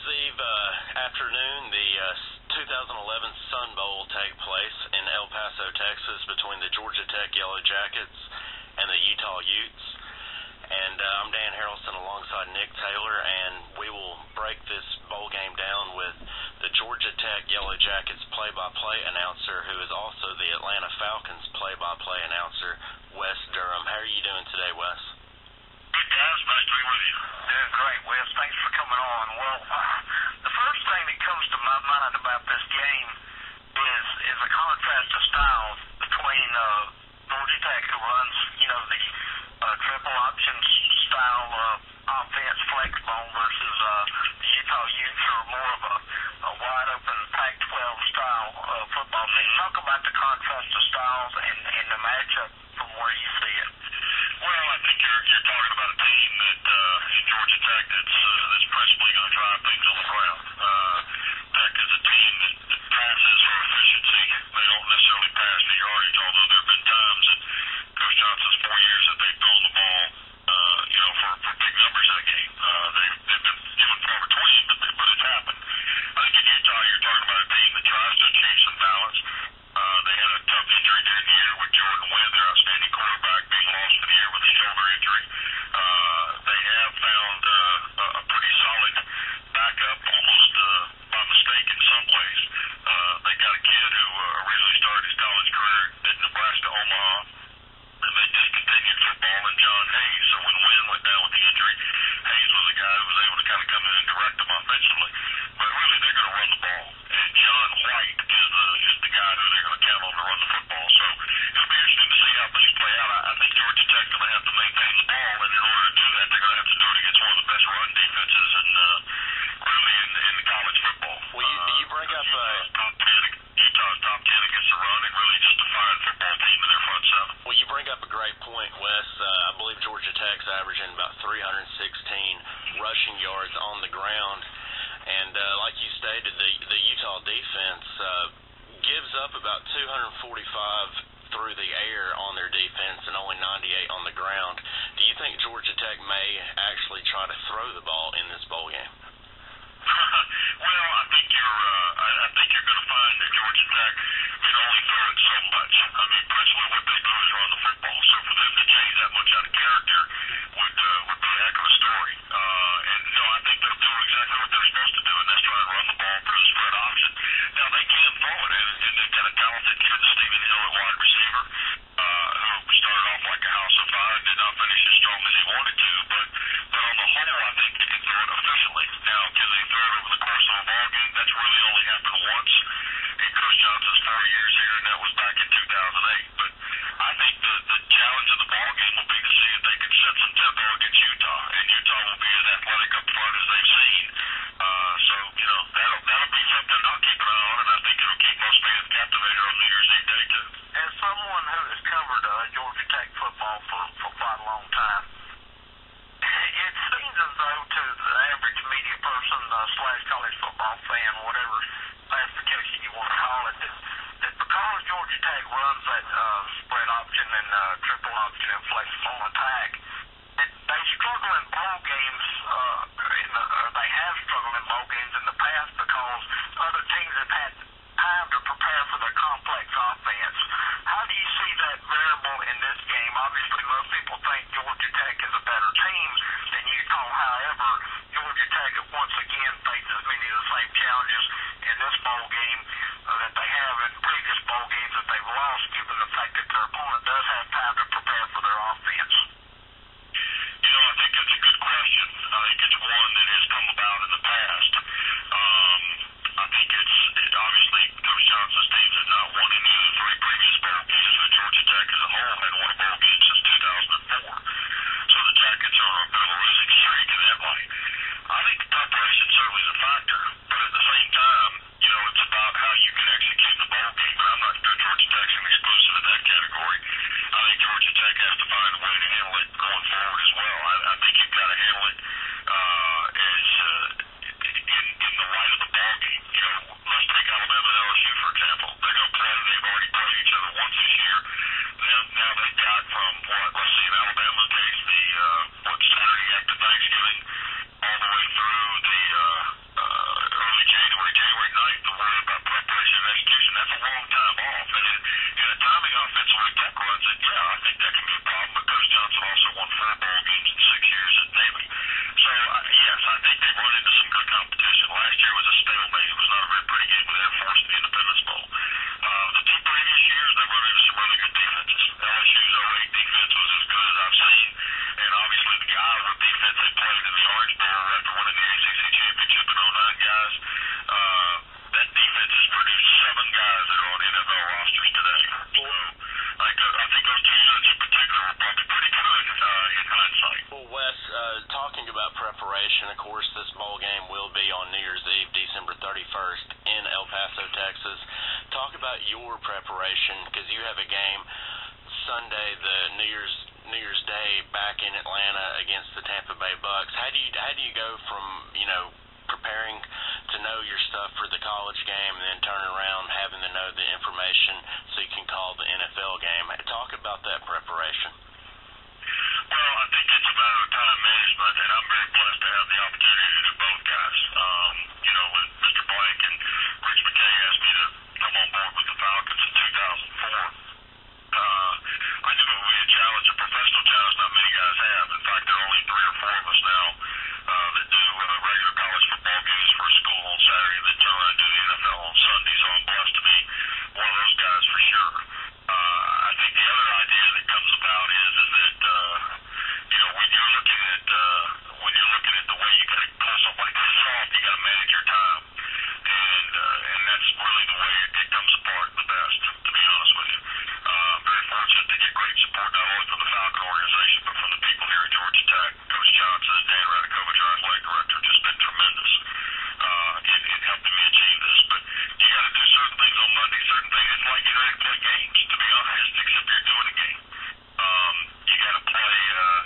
Eve afternoon, the 2011 Sun Bowl will take place in El Paso, Texas, between the Georgia Tech Yellow Jackets and the Utah Utes. And I'm Dan Harrelson alongside Nick Taylor, and we will break this bowl game down with the Georgia Tech Yellow Jackets play-by-play announcer, who is also the Atlanta Falcons play-by-play announcer, Wes Durham. How are you doing today, Wes? Good, guys. Nice to be with you. Doing great, Wes. Thanks for coming on. Well, the first thing that comes to my mind about this game is a contrast of styles between Georgia Tech, who runs, the triple option style offense, flex ball, versus the Utah Utes, who are more of a wide open Pac-12 style football team. Talk about the contrast of styles and the matchup from where you see it. Well, I think you're talking about a team that in Georgia Tech that's principally going to drive things on the ground. Tech is a team that passes for efficiency. They don't necessarily pass for yardage, although there have been times in Coach Johnson's 4 years that they've thrown the ball, for big numbers in a game. They've been given forward 20, but it's happened. I think in Utah, you're talking about a team that tries to achieve some balance. They had a tough injury during the year with Jordan Wynn, their outstanding quarterback, being lost for the year with a shoulder injury. They have found a pretty solid backup, almost by mistake in some ways. They got a kid who originally started his college career at Nebraska Omaha, and they discontinued football in John Hayes. So when Wynn went down with the injury, Hayes was a guy who was able to kind of come in and direct them offensively. But really, they're going to run the ball, and John White is the guy who they're going to count on to run the football. So it'll be interesting to see how things play out. I think Georgia Tech's going to have to maintain the ball, and in order to do that, they're going to have to do it against one of the best run defenses really in the college football. Well, you bring up Utah's top 10 against the run, and really just a fine football team in their front seven. Well, you bring up a great point, Wes. I believe Georgia Tech's averaging about 316 rushing yards on the ground. And like you stated, the Utah defense gives up about 245 through the air on their defense and only 98 on the ground. Do you think Georgia Tech may actually try to throw the ball in this bowl game? Well, I think you're going to find that Georgia Tech can only throw it so much. I mean, principally what they do is run the football. So for them to change that much out of character would be a heck of a story. And no, I think they'll do exactly what they're supposed to do, and that's try and run the ball through the spread option. Now they can throw it, and they've got a talented kid, Stephen Hill, at wide receiver, who started off like a house of fire and did not finish as strong as he wanted to. But on the whole, I think they can throw it efficiently. Now, can they throw it over the course of a ball game? That's really only happened once in Coach Johnson's 4 years here, and that was back in 2008. But I think the challenge of the ball game will be to see if they can set some tempo against Utah, and Utah will be as athletic up front as they've seen. So that'll be something I'll keep an eye on, and I think it'll keep most fans captivated on New Year's Eve day too. As someone who has covered Georgia Tech football for quite a long time, it seems as though to the average media person / college football fan, whatever classification you want to call it, that because Georgia Tech runs that spread option and triple option and flexible attack, that they struggle in bowl games, they have struggled in bowl games in the past because other teams have had time to prepare for their complex offense. How do you see that variable in this game? Obviously, most people think Georgia Tech is a better team than Utah. However, Georgia Tech once again faces many of the same challenges bowl game will be on New Year's Eve, December 31st in El Paso, Texas. Talk about your preparation, because you have a game Sunday, the New Year's Day, back in Atlanta against the Tampa Bay Bucks. How do you go from, preparing to know your stuff for the college game and then turn around having to know the information so you can call the NFL game? Talk about that preparation. Well, I think it's a matter of time management, and I'm very blessed to have the opportunity to do both, guys. When Mr. Blank and Rich McKay asked me to come on board with the Falcons in 2004, I knew it would be a challenge, a professional challenge not many guys have. In fact, there are only 3 or 4 of us now that do regular college football games for school on Saturday and then turn around and do the NFL on Sunday, so I'm blessed to be one of those guys for sure. I think the other idea that comes about is that when you're looking at the way you got to pull something like this off, you got to manage your time, and that's really the way it comes apart the best, to be honest with you. I'm very fortunate to get great support not only from the Falcon organization but from the people here at Georgia Tech. Coach Johnson and Dan Radakovich, our athletic director, have just been tremendous in helping me achieve this. But you got to do certain things on Monday, certain things. It's like you're ready to play games, to be honest, except you're doing a game. You got to play.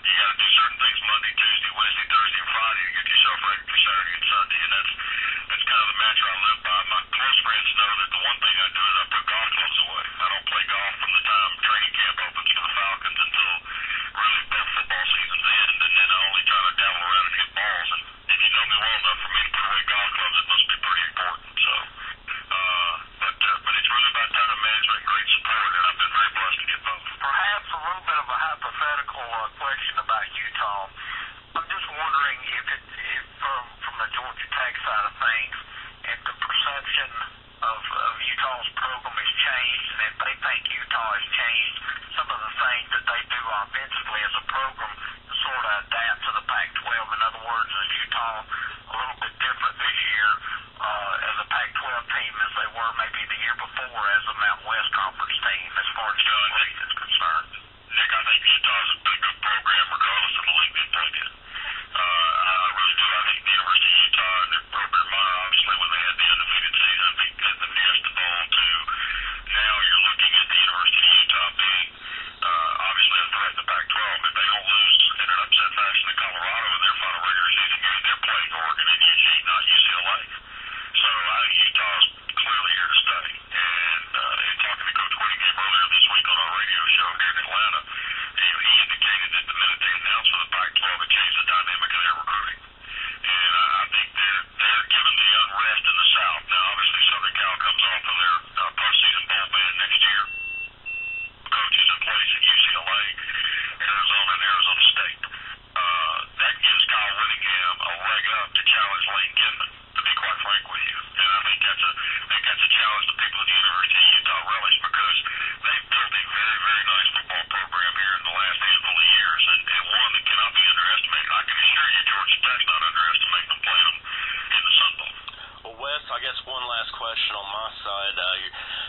You got to do certain things Monday, Tuesday, Wednesday, Thursday, and Friday to get yourself ready for Saturday and Sunday, and that's kind of the mantra I live by. My close friends know that the one thing I do is I put golf clubs away. I don't play golf from the time training camp opens for the Falcons until really both football seasons end, and then I only try to dabble around and hit balls. And if you know me well enough for me to put away golf clubs, it must be pretty important. So, but it's really about time management and great support, and I've been very blessed to get both. Perhaps a little bit of a hypothetical question about Utah. I'm just wondering if from the Georgia Tech side of things, if the perception of Utah's program has changed, and if they think Utah has changed some of the things that they do offensively as a program to sort of adapt to the Pac-12. In other words, is Utah a little bit different this year as a Pac-12 team as they were maybe the year before as a Mountain West Conference team as far as Georgia is concerned? Nick, I think Utah's a pretty good program regardless of the league they played in. I really do. I think the University of Utah and their program, obviously, when they had the undefeated season, they had the Fiesta Bowl too. Now you're looking at the University of Utah being obviously a threat in the Pac-12. If they don't lose in an upset fashion to Colorado in their final regular season game, they're playing Oregon and Eugene, not UCLA. So I think Utah's clearly here to stay. And talking to Coach Whittingham earlier this week on our radio show here in Atlanta, he indicated that the minute they announced for the Pac-12, it changed the dynamic of their recruiting. And I think they're given the unrest in the South. Now, obviously, Southern Cal comes off of their postseason bowl ban next year. Coaches in place at UCLA, Arizona, and Arizona State. That gives Kyle Whittingham a leg up to challenge Lane Kiffin, to be quite frank with you. And I think that's a challenge the people at the University of Utah relish, because they've built a very, very nice football program here in the last handful of years, and one that cannot be underestimated. I can assure you Georgia Tech's not underestimating them playing them in the Sun Bowl. Well, Wes, I guess one last question on my side.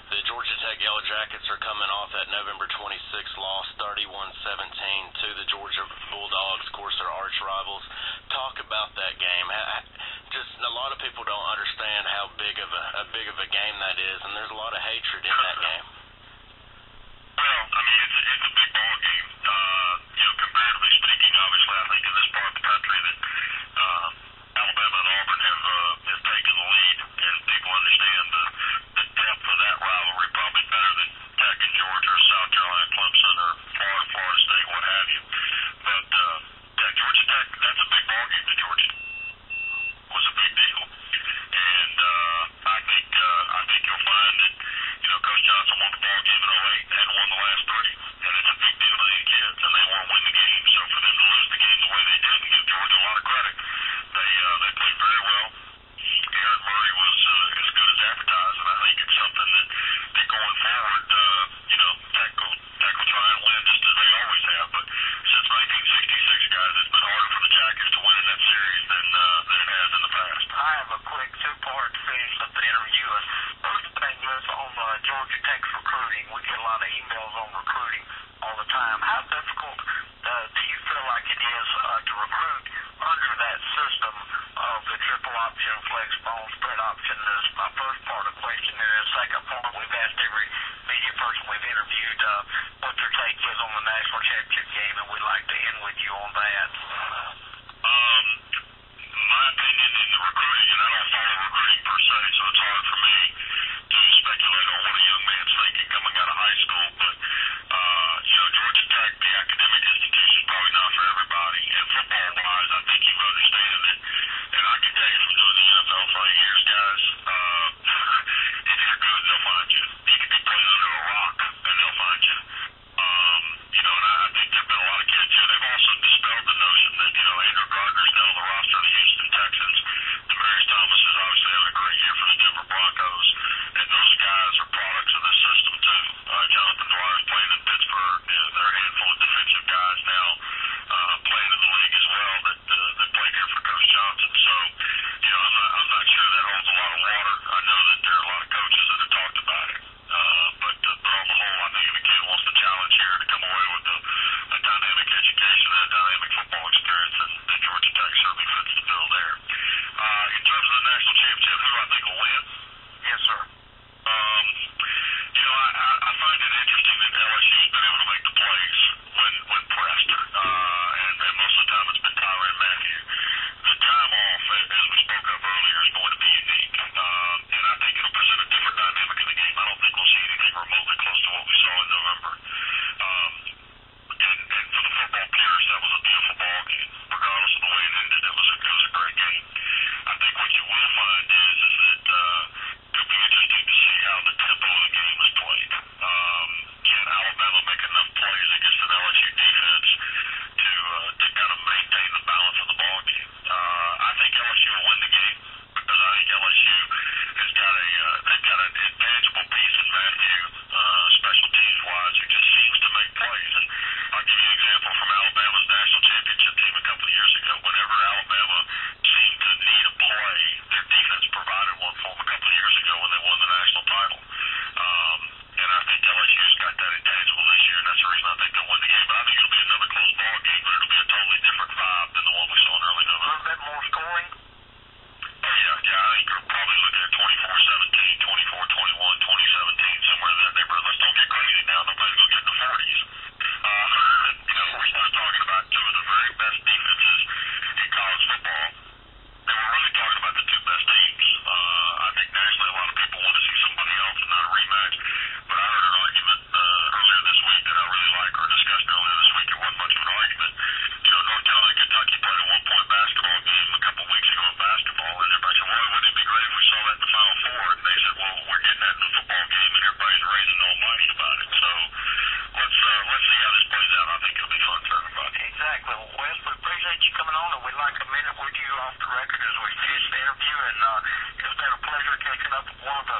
The Georgia Tech Yellow Jackets are coming off that November 26th loss, 31-17 to the Georgia Bulldogs, of course, their arch rivals. Talk about that game. Just a lot of people don't understand how big of a game that is, and there's a lot of hatred in that game. Well, I mean, it's a big ball game. Comparatively speaking, obviously, I think in this part of the country that Alabama and Auburn have taken the lead, and people understand the depth of that rivalry probably better than Tech and Georgia or South Carolina, Clemson, or Florida State, what have you. But Georgia Tech, that's a big ball game to Georgia. It was a big deal, and I think you'll find that Coach Johnson won the ball game in 08 and hadn't won the last 3, and it's a big deal to these kids, and they want to win the game. So for them to lose the game the way they did and give Georgia a lot of credit, they played very well. Aaron Murray was as good as advertised, and I think it's something that going forward, Tech will try and win just as they always have. But since 1966, guys, it's been harder for the Jackets to win in that series than it has in the past. I have a quick 2-part finish of the interview. First thing is on Georgia Tech's recruiting. We get a lot of emails on recruiting all the time. How difficult do you feel like it is to recruit under that system of the option, flex bone, spread option is my first part of the question. And the second part, we've asked every media person we've interviewed what their take is on the national championship game, and we'd like to end with you on that. My opinion in the recruiting, and I don't follow recruiting per se, so it's hard for me to speculate on what a young man's thinking coming out of high school. But, Georgia Tech, the academic institution, is probably not for everybody. And football-wise, I think you understand it. And I can tell you from doing the NFL for 8 years, guys, if you're good, they'll find you. You can be playing under a rock, and they'll find you. And I think there have been a lot of kids here. They've also dispelled the notion that, Andrew Gardner's now on the roster of the Houston Texans. Demarius Thomas is obviously having a great year for the Denver Broncos. And those guys are products of this system, too. Jonathan Dwyer's playing in Pittsburgh. There are a handful of defensive guys now playing in the league as well that played here for Coach Johnson. So, I'm not sure that holds a lot of water. I know that there are a lot of coaches that have talked about it. But on the whole, I think if a kid wants to challenge here to come away with a dynamic education and a dynamic football experience, then Georgia Tech certainly fits the bill there. In terms of the national championship, who do I think will win? Yes, sir. I find it interesting that LSU's been able to make the plays when pressed. And most of the time it's been Tyrann Mathieu. The time off, as we spoke of earlier, is going to be unique. And I think it'll present a different dynamic in the game. I don't think we'll see anything remotely close to what we saw in November. And for the football purists, that was a beautiful ball game. Regardless of the way it ended, it was a great game. I think what you will find is that it'll be interesting to see how the tempo of the game is played. Can Alabama make enough plays against an LSU defense to kind of maintain the balance of the ball game? I think LSU will win the game because I think LSU has got they've got an intangible piece in Mathieu, special teams wise, who just seems to make plays. And I'll give you an example from Alabama's national championship team a couple of years ago. Whenever Alabama seemed to need a play, their defense provided one for them a couple of years ago when they won the national title. And I think LSU's got that intangible this year, and that's the reason I think they'll win the game. But I think it'll be another close ball game, but it'll be a totally different vibe than the one we saw in early November. A little bit more scoring? Oh, yeah. I think you're probably looking at 24-17, 24-21, 2017, somewhere in that neighborhood. Let's don't get crazy now. Nobody's going to get in the 40s. We started talking about two of the very best defenses in college football. They were really talking about the two best teams. I think nationally a lot of people want to see somebody else and not a rematch. But I heard an argument earlier this week that I really like, or a discussion earlier this week. It wasn't much of an argument. North Carolina and Kentucky played a one-point basketball game a couple weeks ago in basketball, and everybody said, well, wouldn't it be great if we saw that in the Final Four? And they said, well, we're getting that in the football game, and everybody's raising almighty about it. So let's see how this plays out. I think it'll be fun for everybody. Exactly. Well, Wes, we appreciate you coming on, and we'd like a minute with you off the record as we finish the interview. And it's been a pleasure catching up with one of the